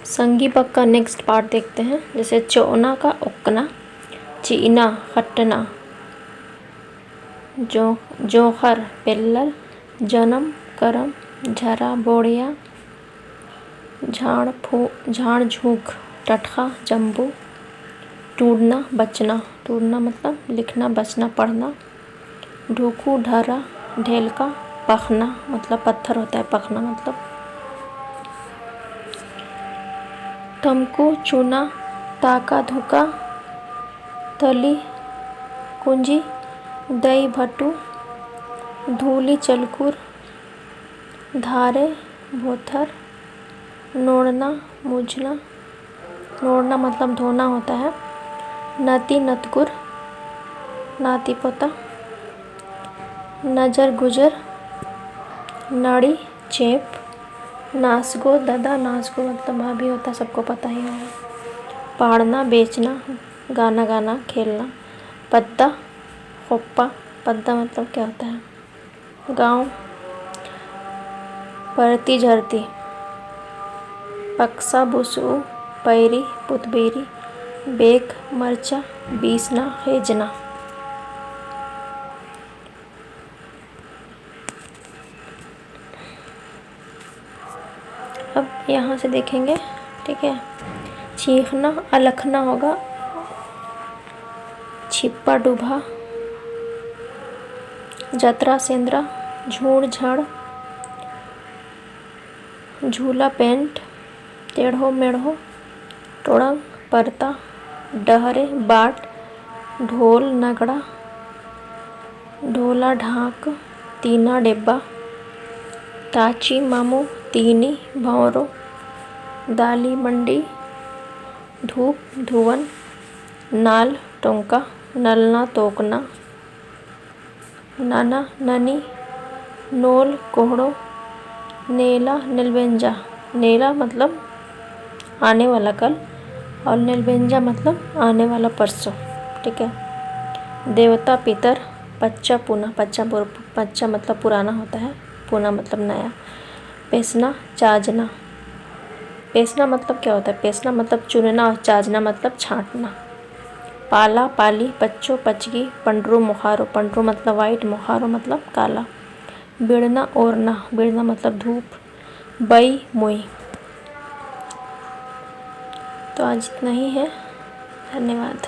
संगी पग का नेक्स्ट पार्ट देखते हैं। जैसे चौना का उकना, चीना खटना, जोखर पिल्लर, जन्म करम, झरा बोड़िया, झाड़ झूक टटका जम्बू, टूटना बचना, टूटना मतलब लिखना बचना पढ़ना, ढूकू ढरा ढेलका, पखना मतलब पत्थर होता है, पखना मतलब, तमकू चूना, ताका धुका, तली कुंजी, दई भट्टू, धूली चलकुर, धारे भोथर, नोड़ना मुझना, नोड़ना मतलब धोना होता है, नती नतकुर, नाती पोता, नजर गुजर, नड़ी चेप, नासगो दादा, नासगो मतलब भाभी होता है, सबको पता ही होगा, पढ़ना बेचना, गाना गाना खेलना, पद्दा खोप्पा, पद्दा मतलब क्या होता है, गाँव, परती झरती, पक्सा बुसू, पैरी पुतबेरी, बेक मरचा, बीसना हेजना। अब यहाँ से देखेंगे, ठीक है। चीखना अलखना होगा, छिप्पा डूबा, जतरा सेंद्रा, झूड़ झड़, झूला पेंट, टेढ़ो मेढ़ो, टोड़ंग परता, डहरे बाट, ढोल नगड़ा, ढोला ढाक, तीना डिब्बा, ताची मामू, तीनी भंवरो, दाली मंडी, धूप धुवन, नाल टोंका, नलना तोकना, नाना ननी, नोल कोहड़ो, नेला निलबेंजा, नेला मतलब आने वाला कल और निलबेंजा मतलब आने वाला परसों, ठीक है। देवता पितर, पच्चा पूना, पच्चा मतलब पुराना होता है, पूना मतलब नया, पेसना चाजना, पेसना मतलब क्या होता है, पेसना मतलब चुनना और चाजना मतलब छांटना, पाला पाली, पच्चो पचगी, पंडरू मुखारो, पंडरू मतलब वाइट, मुखारो मतलब काला, बिड़ना ओरना, बिड़ना मतलब धूप, बई मुई। तो आज इतना ही है, धन्यवाद।